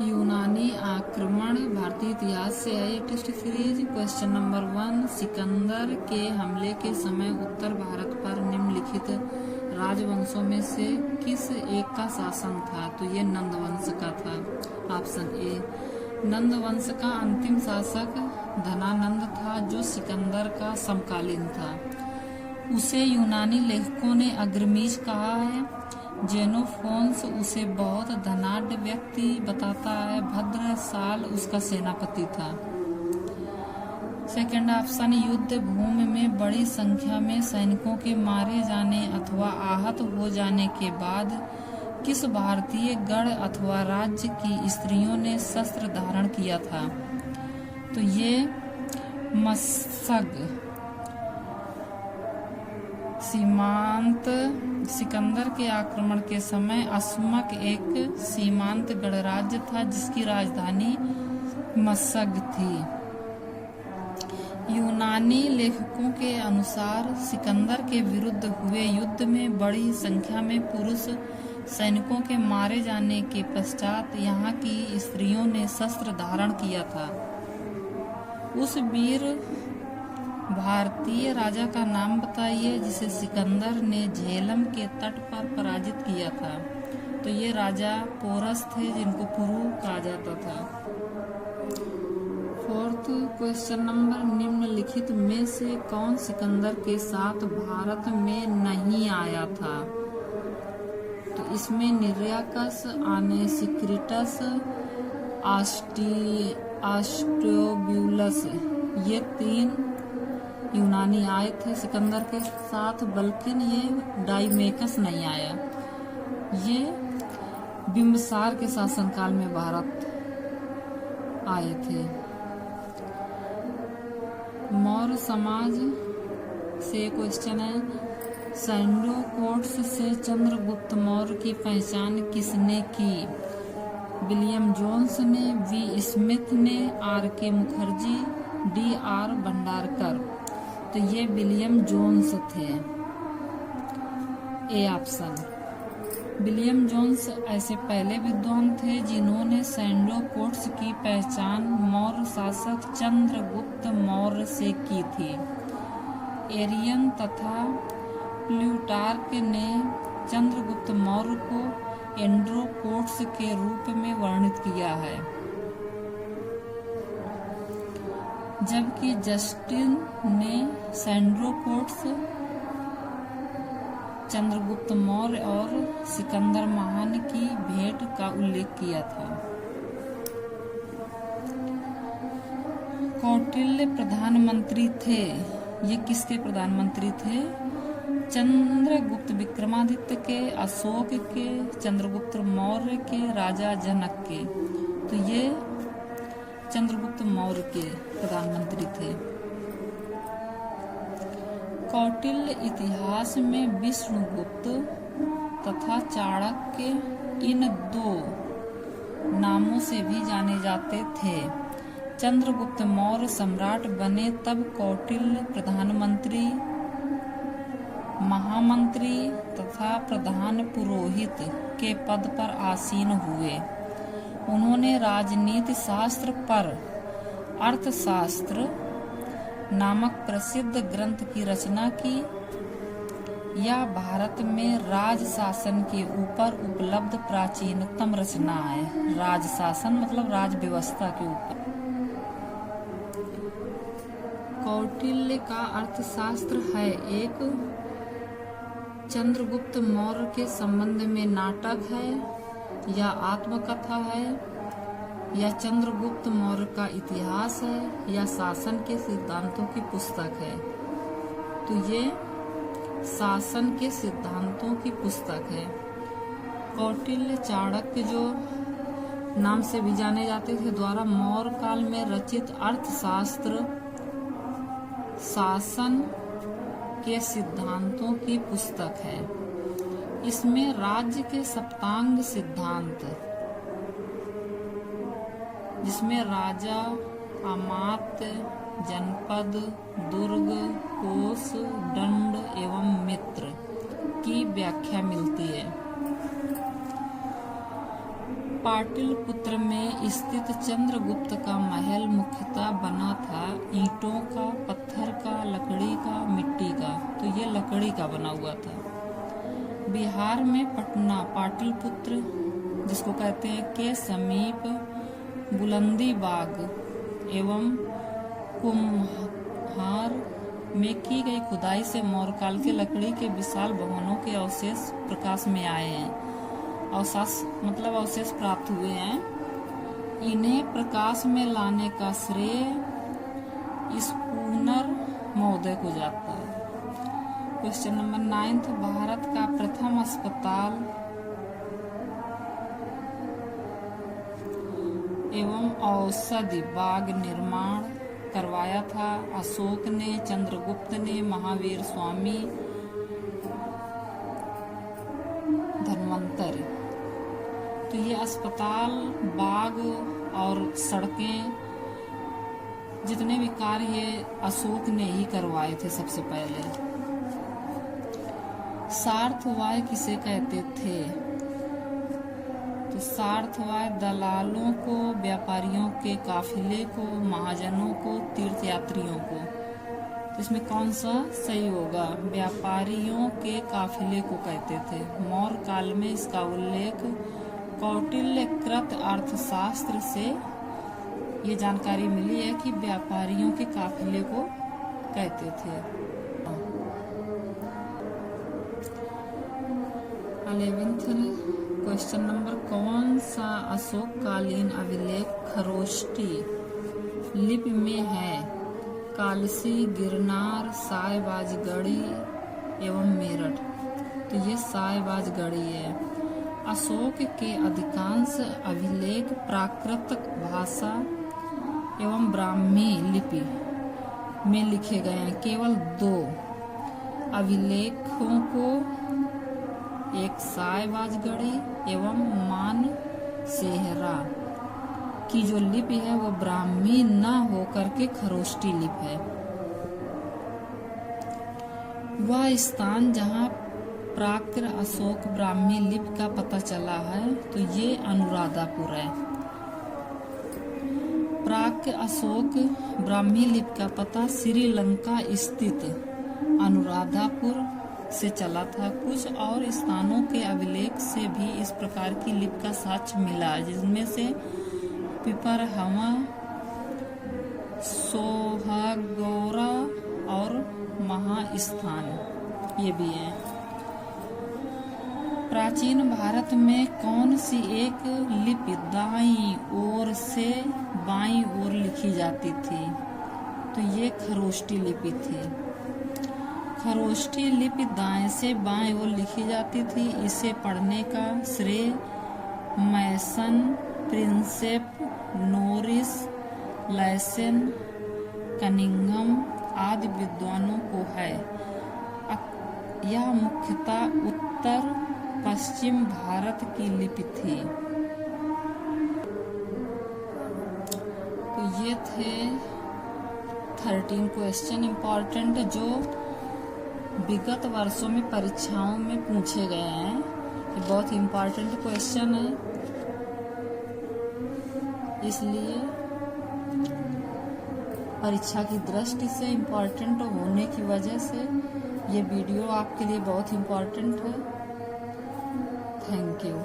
यूनानी आक्रमण भारतीय इतिहास से है ये test series. Question number 1, Sikandar के हमले के समय उत्तर भारत पर निम्नलिखित राजवंशों में से किस एक का शासन था? तो ये नंद वंश का था। ऑप्शन ए, नंद वंश का अंतिम शासक धनानंद था, जो सिकंदर का समकालीन था। उसे यूनानी लेखकों ने अग्रमीज कहा है। जेनोफोन्स उसे बहुत धनाढ्य व्यक्ति बताता है। भद्रसाल उसका सेनापति था। सेकंड ऑप्शन, युद्ध भूमि में बड़ी संख्या में सैनिकों के मारे जाने अथवा आहत हो जाने के बाद किस भारतीय गढ़ अथवा राज्य की स्त्रियों ने शस्त्र धारण किया था? तो ये मशग सीमांत सिकंदर के आक्रमण के समय अस्मक एक सीमांत गणराज्य था जिसकी राजधानी मशग थी। यूनानी लेखकों के अनुसार सिकंदर के विरुद्ध हुए युद्ध में बड़ी संख्या में पुरुष सैनिकों के मारे जाने के पश्चात यहाँ की स्त्रियों ने शस्त्र धारण किया था। उस वीर भारतीय राजा का नाम बताइए जिसे सिकंदर ने झेलम के तट पर पराजित किया था। तो ये राजा पोरस थे जिनको पुरु कहा जाता था। फोर्थ क्वेश्चन नंबर, निम्नलिखित में से कौन सिकंदर के साथ भारत में नहीं आया था? तो इसमें निर्याकस, आनेसिक्रिटस, आस्ट्रोब्यूलस ये 3 यूनानी आए थे सिकंदर के साथ, बल्कि ये डाइमेकस नहीं आया। ये बिम्बसार के शासनकाल में भारत आए थे। मौर्य समाज से क्वेश्चन है, सैंडो कोट्स से चंद्रगुप्त मौर्य की पहचान किसने की? विलियम जोन्स ने, वी स्मिथ ने, आर.के. मुखर्जी, डी.आर. भंडारकर। तो ये विलियम जोन्स थे। A option. विलियम जोन्स ऐसे पहले विद्वान थे जिन्होंने सैंडो कोट्स की पहचान मौर्य शासक चंद्रगुप्त मौर्य से की थी। एरियन तथा प्लूटार्क ने चंद्रगुप्त मौर्य को एंड्रोकोट्स के रूप में वर्णित किया है, जबकि जस्टिन ने सैंड्रोकोट्स चंद्रगुप्त मौर्य और सिकंदर महान की भेंट का उल्लेख किया था। कौटिल्य प्रधानमंत्री थे। ये किसके प्रधानमंत्री थे? चंद्रगुप्त विक्रमादित्य के, अशोक के, चंद्रगुप्त मौर्य के, राजा जनक के। तो ये चंद्रगुप्त मौर्य के प्रधानमंत्री थे। कौटिल्य इतिहास में विष्णुगुप्त तथा चाणक्य इन 2 नामों से भी जाने जाते थे। चंद्रगुप्त मौर्य सम्राट बने तब कौटिल्य प्रधानमंत्री, महामंत्री तथा प्रधान पुरोहित के पद पर आसीन हुए। उन्होंने राजनीति शास्त्र पर अर्थशास्त्र नामक प्रसिद्ध ग्रंथ की रचना की। यह भारत में राज शासन के ऊपर उपलब्ध प्राचीनतम रचना है। राज शासन मतलब राज व्यवस्था के ऊपर। कौटिल्य का अर्थशास्त्र है एक चंद्रगुप्त मौर्य के संबंध में नाटक है या आत्मकथा है, या चंद्रगुप्त मौर्य का इतिहास है, या शासन के सिद्धांतों की पुस्तक है। तो ये शासन के सिद्धांतों की पुस्तक है। कौटिल्य चाणक्य जो नाम से भी जाने जाते थे द्वारा मौर्य काल में रचित अर्थशास्त्र शासन के सिद्धांतों की पुस्तक है। इसमें राज्य के सप्तांग सिद्धांत, जिसमें राजा, अमात्य, जनपद, दुर्ग, कोष, दंड एवं मित्र की व्याख्या मिलती है। पाटलिपुत्र में स्थित चंद्रगुप्त का महल मुख्यतः बना था ईंटों का, पत्थर का, लकड़ी का, मिट्टी का। तो ये लकड़ी का बना हुआ था। बिहार में पटना पाटलिपुत्र जिसको कहते हैं के समीप बुलंदी बाग एवं कुम्हार में की गई खुदाई से मौर्य काल के लकड़ी के विशाल भवनों के अवशेष प्रकाश में आए हैं। अवशेष प्राप्त हुए हैं। इन्हें प्रकाश में लाने का श्रेय स्पूनर महोदय को जाता है। क्वेश्चन नंबर 9, भारत का प्रथम अस्पताल एवं औषधि बाग निर्माण करवाया था अशोक ने, चंद्रगुप्त ने, महावीर स्वामी, धन्वंतरि। तो ये अस्पताल, बाग और सड़कें जितने भी कार्य ये अशोक ने ही करवाए थे सबसे पहले। सार्थवाय किसे कहते थे? तो सार्थवाय दलालों को, व्यापारियों के काफिले को, महाजनों को, तीर्थयात्रियों को। तो इसमें कौन सा सही होगा? व्यापारियों के काफिले को कहते थे। मौर्य काल में इसका उल्लेख कौटिल्यकृत अर्थशास्त्र से ये जानकारी मिली है कि व्यापारियों के काफिले को कहते थे। 11th क्वेश्चन नंबर, कौन सा अशोककालीन अभिलेख खरोष्टी लिपि में है? कालसी, गिरनार, सायबाजगढ़ी एवं मेरठ। तो ये सायबाजगढ़ी है। अशोक के अधिकांश अभिलेख प्राकृत भाषा एवं ब्राह्मी लिपि में लिखे गए हैं। केवल 2 अभिलेखों को, एक सायबाजगढ़ी एवं मानसेहरा की जो लिपि है वो ब्राह्मी न होकर के खरोष्टी लिपि है। वह स्थान जहाँ प्राक्र अशोक ब्राह्मी लिपि का पता चला है तो ये अनुराधापुर है। प्राक्र अशोक ब्राह्मी लिपि का पता श्रीलंका स्थित अनुराधापुर से चला था। कुछ और स्थानों के अभिलेख से भी इस प्रकार की लिपि का साक्ष्य मिला, जिसमें से पिपरहवा, सोहागोरा और महास्थान ये भी है। प्राचीन भारत में कौन सी एक लिपि दाईं ओर से बाईं ओर लिखी जाती थी? तो ये खरोष्टी लिपि थी। खरोष्टी लिपि दाएं से बाएं ओर लिखी जाती थी। इसे पढ़ने का श्रेय मैसन, प्रिंसेप, नोरिस, लैसेन, कनिंघम आदि विद्वानों को है। यह मुख्यतः उत्तर पश्चिम भारत की लिपि थी। तो ये थे 13 क्वेश्चन इम्पोर्टेंट जो विगत वर्षों में परीक्षाओं में पूछे गए हैं। ये बहुत इम्पोर्टेंट क्वेश्चन है, इसलिए परीक्षा की दृष्टि से इम्पोर्टेंट होने की वजह से ये वीडियो आपके लिए बहुत इम्पोर्टेंट है। Thank you.